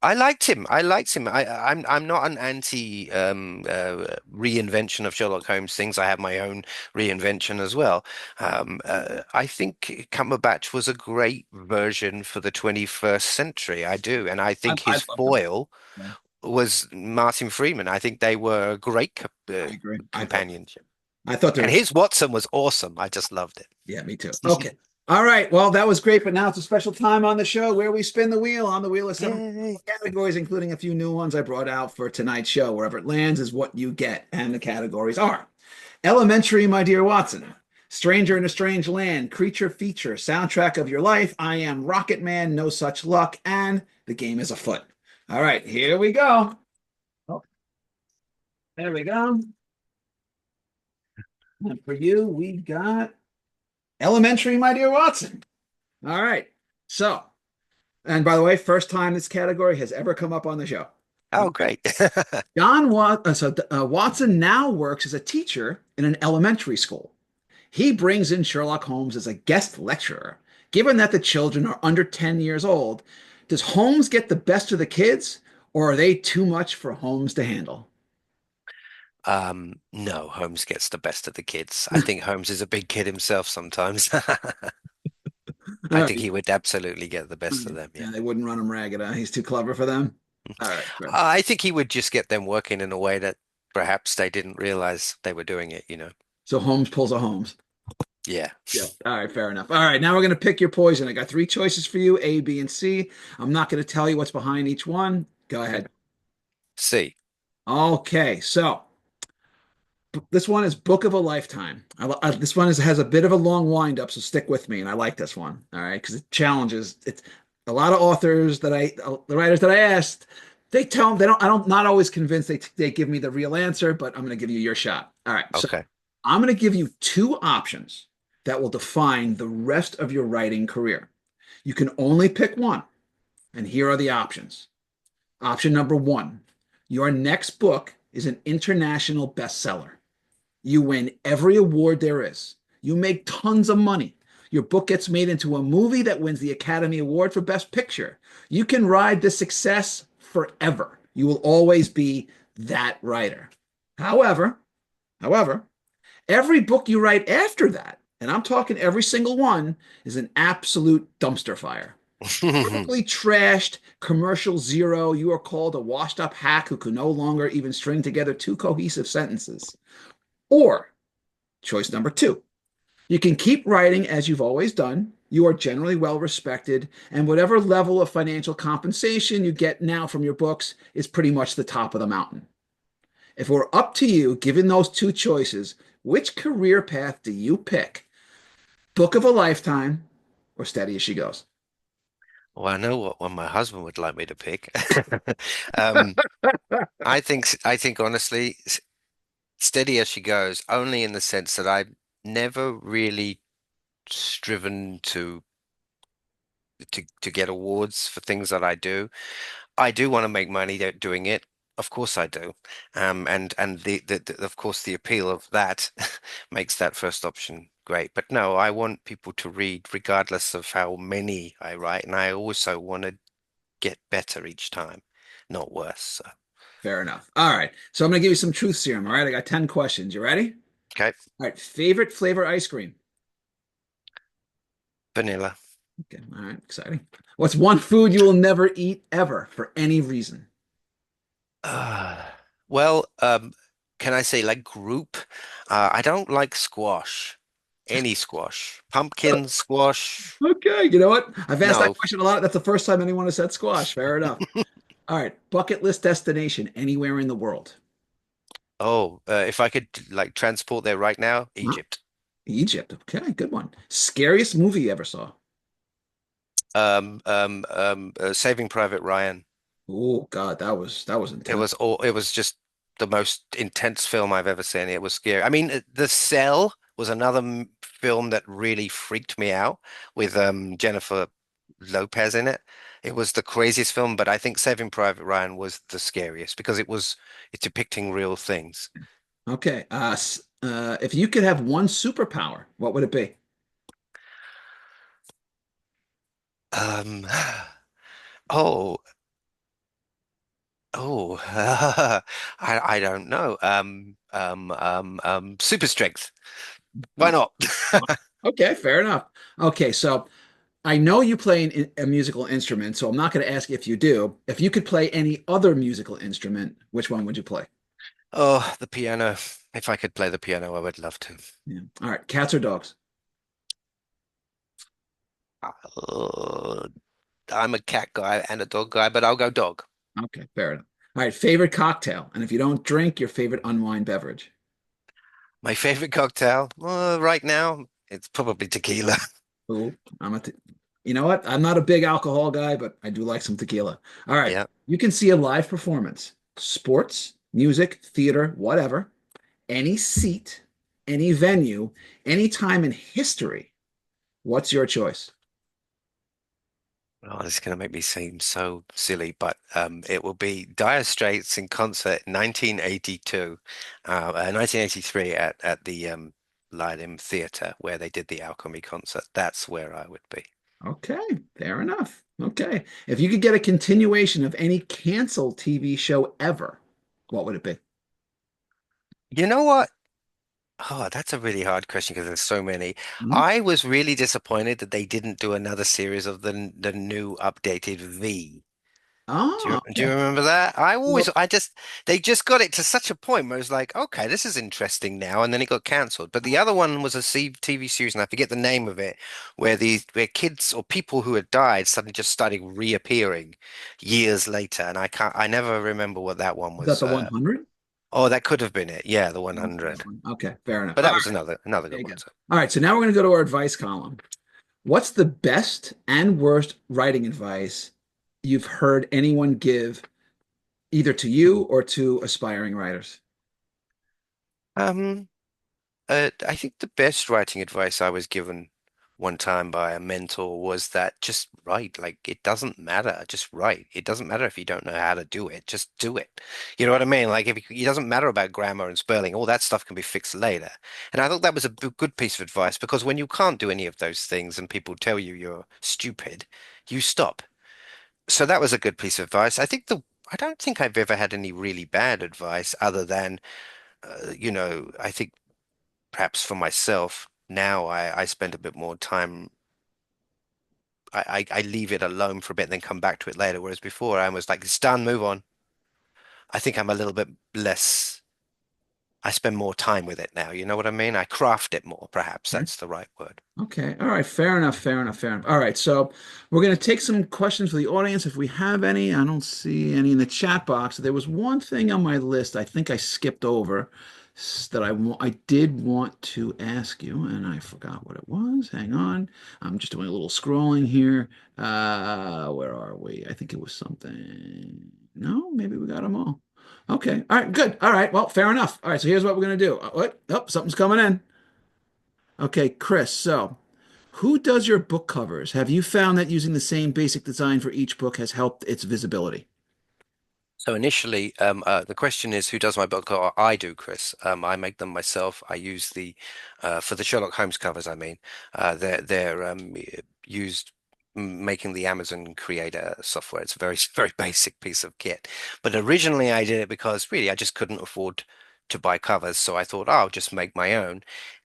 S2: I liked him. I liked him. I'm not an anti reinvention of Sherlock Holmes things. I have my own reinvention as well. I think Cumberbatch was a great version for the 21st century. I do, and I think
S1: I
S2: his
S1: love him.
S2: foil
S1: Yeah,
S2: was Martin Freeman. I think they were a great
S1: I agree.
S2: companionship,
S1: I thought there
S2: and
S1: was.
S2: his Watson was awesome. I just loved it.
S1: Yeah, me too. Okay. All right. Well, that was great, but now it's a special time on the show where we spin the wheel. On the wheel of several
S2: Yay!
S1: categories, including a few new ones I brought out for tonight's show. Wherever it lands is what you get, and the categories are Elementary, My Dear Watson, Stranger in a Strange Land, Creature Feature, Soundtrack of Your Life, I Am Rocket Man, No Such Luck, and The Game is Afoot. All right, here we go. Oh, there we go. And for you, we got Elementary, My Dear Watson. All right. So, and by the way, first time this category has ever come up on the show.
S2: Oh, great.
S1: Watson now works as a teacher in an elementary school. He brings in Sherlock Holmes as a guest lecturer. Given that the children are under 10 years old, does Holmes get the best of the kids, or are they too much for Holmes to handle?
S2: No, Holmes gets the best of the kids. I think Holmes is a big kid himself sometimes. I
S1: All
S2: think he would absolutely get the best of
S1: right.
S2: them. Yeah.
S1: Yeah, they wouldn't run him ragged. Huh? He's too clever for them. All right. Fair.
S2: I think he would just get them working in a way that perhaps they didn't realize they were doing it.
S1: So Holmes pulls a Holmes.
S2: Yeah.
S1: Yeah. All right. Fair enough. All right. Now we're going to pick your poison. I got three choices for you: A, B, and C. I'm not going to tell you what's behind each one. Go ahead.
S2: See.
S1: Okay. So this one is Book of a Lifetime. This one has a bit of a long wind up, so stick with me. And I like this one. All right. Because it challenges. It's a lot of authors the writers that I asked, they tell them not always convinced they give me the real answer, but I'm going to give you your shot. All right. So
S2: Okay.
S1: I'm going to give you two options that will define the rest of your writing career. You can only pick one. And here are the options. Option number one, your next book is an international bestseller. You win every award there is. You make tons of money. Your book gets made into a movie that wins the Academy Award for Best Picture. You can ride this success forever. You will always be that writer. However, however, every book you write after that, and I'm talking every single one, is an absolute dumpster fire. Critically trashed, commercial zero. You are called a washed up hack who can no longer even string together two cohesive sentences. Or Choice number two, you can keep writing as you've always done. You are generally well respected, and whatever level of financial compensation you get now from your books is pretty much the top of the mountain. If it were up to you, given those two choices, which career path do you pick? Book of a lifetime or steady as she goes?
S2: Well, I know what one my husband would like me to pick. Um, I think honestly, steady as she goes, only in the sense that I've never really striven to get awards for things that I do. I do want to make money doing it. Of course I do. And of course the appeal of that makes that first option great. But no, I want people to read regardless of how many I write, and I also want to get better each time, not worse. So,
S1: Fair enough. All right. So I'm going to give you some truth serum. All right. I got 10 questions. You ready?
S2: okay,
S1: All right. Favorite flavor ice cream?
S2: vanilla.
S1: Okay. All right. Exciting. What's one food you will never eat ever for any reason?
S2: Uh, well, can I say like group? I don't like squash. Any squash. Pumpkin squash.
S1: Okay. You know what? I've asked that
S2: No.
S1: question a lot. That's the first time anyone has said squash. Fair enough. All right. Bucket list destination anywhere in the world.
S2: Oh, if I could like transport there right now,
S1: Huh?
S2: Egypt.
S1: Egypt. Okay. Good one. Scariest movie you ever saw?
S2: Saving Private Ryan.
S1: Oh God, that was intense.
S2: It was just the most intense film I've ever seen. It was scary. I mean, The Cell was another film that really freaked me out with Jennifer Lopez in it. It was the craziest film, but I think Saving Private Ryan was the scariest because it's depicting real things.
S1: Okay. If you could have one superpower, what would it be?
S2: Um, oh, oh, I don't know. Super strength. Why
S1: Oh,
S2: not?
S1: okay, fair enough. Okay, so I know you play a musical instrument, so I'm not going to ask if you do. If you could play any other musical instrument, which one would you play?
S2: Oh, the piano. If I could play the piano, I would love to.
S1: Yeah. All right, cats or dogs?
S2: Uh, I'm a cat guy and a dog guy, but I'll go dog.
S1: Okay, fair enough. All right, favorite cocktail, and if you don't drink, your favorite unwind beverage.
S2: My favorite cocktail, right now, it's probably tequila.
S1: Ooh, you know what? I'm not a big alcohol guy, but I do like some tequila. All right,
S2: Yeah.
S1: you can see a live performance, sports, music, theater, whatever, any seat, any venue, any time in history. What's your choice?
S2: Oh, this is going to make me seem so silly, but it will be Dire Straits in concert 1982, 1983 at the Lyceum Theatre where they did the Alchemy concert. That's where I would be.
S1: Okay, fair enough. Okay. If you could get a continuation of any canceled TV show ever, what would it be?
S2: You know what? Oh, that's a really hard question because there's so many.
S1: Hmm?
S2: I was really disappointed that they didn't do another series of the new updated V.
S1: Oh,
S2: Do you
S1: okay.
S2: remember that?
S1: Well,
S2: They just got it to such a point where it was like, okay, this is interesting now, and then it got cancelled. But the other one was a TV series, and I forget the name of it, where kids or people who had died suddenly just started reappearing years later, and I never remember what that one
S1: is that
S2: was.
S1: the 100?
S2: Oh, that could have been it. Yeah, the 100.
S1: Okay, fair enough.
S2: But
S1: All
S2: that
S1: right,
S2: was another
S1: there
S2: good
S1: you go.
S2: one. So.
S1: All right, so now we're going to go to our advice column. What's the best and worst writing advice you've heard anyone give either to you or to aspiring writers?
S2: Um, I think the best writing advice I was given one time by a mentor was that just write. Like it doesn't matter, just write. It doesn't matter if you don't know how to do it, just do it. You know what I mean? Like it doesn't matter about grammar and spelling, all that stuff can be fixed later. And I thought that was a good piece of advice because when you can't do any of those things and people tell you you're stupid, you stop. So that was a good piece of advice. I don't think I've ever had any really bad advice other than, I think perhaps for myself, now I spend a bit more time. I leave it alone for a bit and then come back to it later. Whereas before I was like, it's done, move on. I think I'm a little bit less. I spend more time with it now. You know what I mean? I craft it more, perhaps
S1: Okay.
S2: that's the right word.
S1: Okay. All right. Fair enough. Fair enough. Fair enough. All right. So we're going to take some questions for the audience if we have any. I don't see any in the chat box. There was one thing on my list I think I skipped over that I did want to ask you, and I forgot what it was. Hang on. I'm just doing a little scrolling here. Where are we? I think it was something. No, maybe we got them all. Okay. All right. Good. All right. Well, fair enough. All right. So here's what we're going to do. What? Oh, something's coming in. Okay, Chris, so who does your book covers? Have you found that using the same basic design for each book has helped its visibility?
S2: So initially, the question is, who does my book? Or I do, Chris. I make them myself. I use the for the Sherlock Holmes covers. I mean, they're used making the Amazon Creator software. It's a very very basic piece of kit. But originally, I did it because really I just couldn't afford to buy covers, so I thought, oh, I'll just make my own.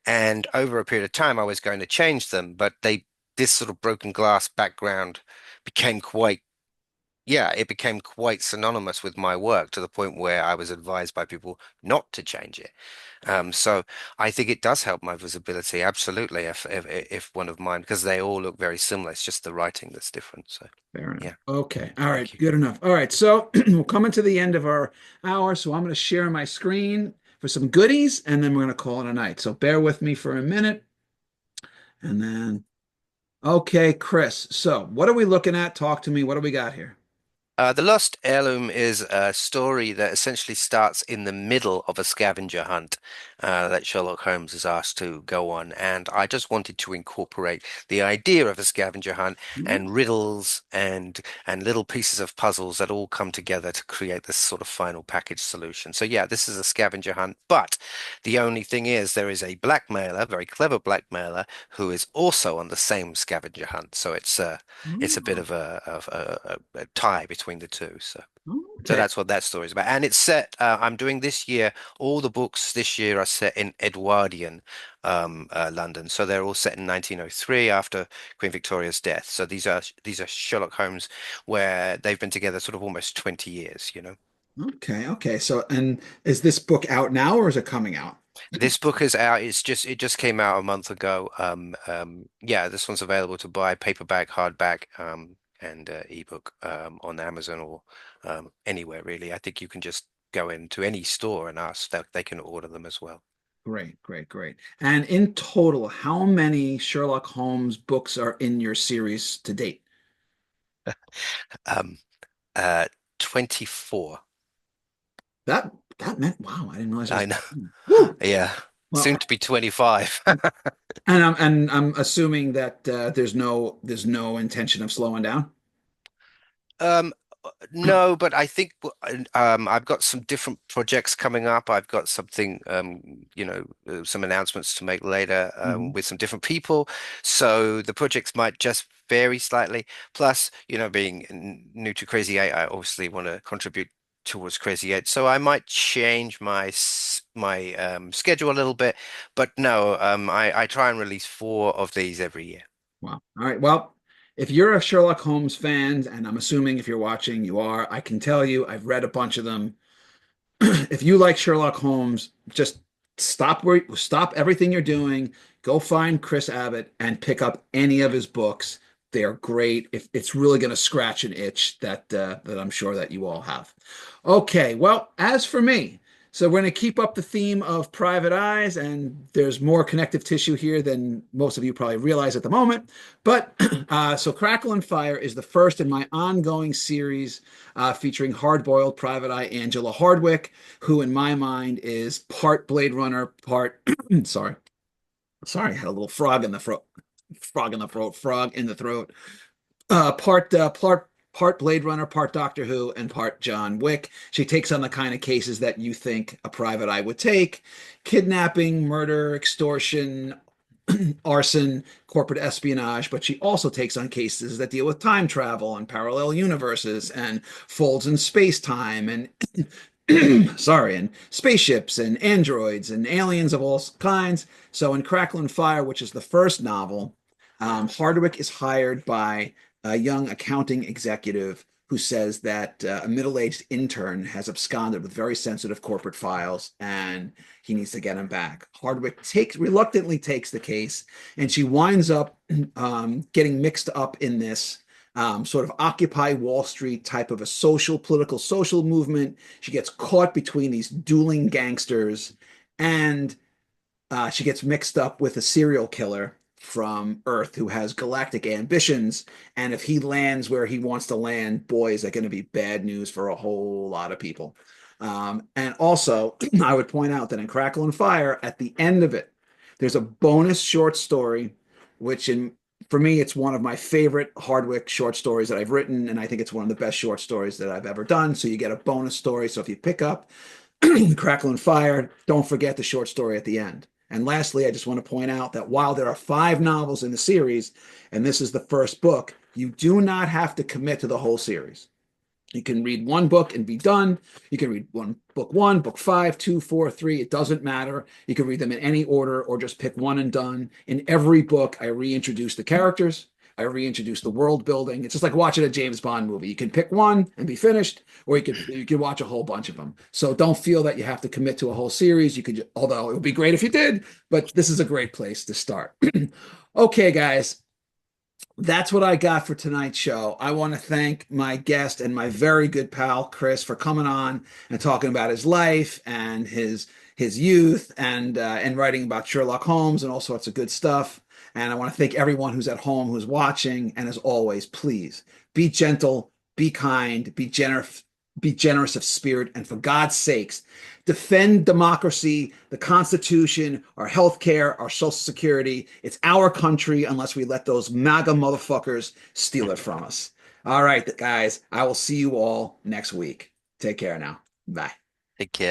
S2: And over a period of time, I was going to change them, but this sort of broken glass background became quite yeah, it became quite synonymous with my work to the point where I was advised by people not to change it. So I think it does help my visibility, absolutely. If one of mine, because they all look very similar, it's just the writing that's different. So
S1: Fair enough.
S2: yeah,
S1: Okay. All right.
S2: thank you.
S1: Good enough. All right. So we're coming to the end of our hour. So I'm going to share my screen for some goodies and then we're going to call it a night. So bear with me for a minute. And then, okay, Chris. So what are we looking at? Talk to me. What do we got here?
S2: The Lost Heirloom is a story that essentially starts in the middle of a scavenger hunt that Sherlock Holmes is asked to go on. And I just wanted to incorporate the idea of a scavenger hunt and riddles and little pieces of puzzles that all come together to create this sort of final package solution. So yeah, this is a scavenger hunt, but the only thing is there is a blackmailer, very clever blackmailer, who is also on the same scavenger hunt. So it's a bit
S1: Oh,
S2: of a tie between the two. So
S1: okay.
S2: that's what that story is about. And it's set, I'm doing this year, all the books this year are set in Edwardian London. So they're all set in 1903 after Queen Victoria's death. So these are Sherlock Holmes where they've been together sort of almost 20 years, you know.
S1: Okay. Okay. So, and is this book out now or is it coming out?
S2: This book is out. It just came out a month ago. Yeah, this one's available to buy paperback, hardback, and ebook on Amazon or anywhere really. I think you can just go into any store and ask that they can order them as well.
S1: Great, great, great. And in total, how many Sherlock Holmes books are in your series to date?
S2: Um, uh, 24.
S1: That that meant wow, I didn't realize it
S2: I
S1: was.
S2: know.
S1: Woo!
S2: Yeah,
S1: Well,
S2: soon to be 25.
S1: and I'm assuming that there's no intention of slowing down.
S2: Um, no, but I think I've got some different projects coming up. I've got something, some announcements to make later
S1: Mhm.
S2: with some different people. So the projects might just vary slightly. Plus, being new to Crazy Eight, I obviously want to contribute towards Crazy Eight. So I might change my schedule a little bit. But no, I try and release four of these every year.
S1: Wow. All right. Well, if you're a Sherlock Holmes fan, and I'm assuming if you're watching, you are, I can tell you, I've read a bunch of them. If you like Sherlock Holmes, just stop everything you're doing, go find Chris Abbott and pick up any of his books. They're great. If it's really going to scratch an itch that I'm sure that you all have. Okay, well, as for me, so we're going to keep up the theme of private eyes, and there's more connective tissue here than most of you probably realize at the moment. But so Crackle and Fire is the first in my ongoing series featuring hard-boiled Private Eye Angela Hardwick, who in my mind is part Blade Runner, part sorry, I had a little frog in the throat. Part Blade Runner, part Doctor Who, and part John Wick. She takes on the kind of cases that you think a private eye would take: kidnapping, murder, extortion, arson, corporate espionage, but she also takes on cases that deal with time travel and parallel universes and folds in space time and sorry, and spaceships and androids and aliens of all kinds. So in Crackle and Fire, which is the first novel, Hardwick is hired by a young accounting executive who says that a middle-aged intern has absconded with very sensitive corporate files, and he needs to get him back. Hardwick reluctantly takes the case, and she winds up getting mixed up in this sort of Occupy Wall Street type of a political social movement. She gets caught between these dueling gangsters, and she gets mixed up with a serial killer from Earth who has galactic ambitions. And if he lands where he wants to land, boy, is that going to be bad news for a whole lot of people. And also, I would point out that in Crackle and Fire, at the end of it, there's a bonus short story, which for me, it's one of my favorite Hardwick short stories that I've written, and I think it's one of the best short stories that I've ever done. So you get a bonus story. So if you pick up Crackle and Fire, don't forget the short story at the end. And lastly, I just want to point out that while there are 5 novels in the series, and this is the first book, you do not have to commit to the whole series. You can read one book and be done. You can read one, book 5, 2, 4, 3. It doesn't matter. You can read them in any order or just pick one and done. In every book, I reintroduce the characters. I reintroduce the world building. It's just like watching a James Bond movie. You can pick one and be finished, or you can watch a whole bunch of them. So don't feel that you have to commit to a whole series. You could, although it would be great if you did, but this is a great place to start. Okay, guys, that's what I got for tonight's show. I want to thank my guest and my very good pal Chris for coming on and talking about his life and his youth and writing about Sherlock Holmes and all sorts of good stuff. And I want to thank everyone who's at home, who's watching. And as always, please be gentle, be kind, be generous of spirit, and for God's sakes, defend democracy, the Constitution, our healthcare, our Social Security. It's our country unless we let those MAGA motherfuckers steal it from us. All right, guys, I will see you all next week. Take care now. Bye.
S2: Take care.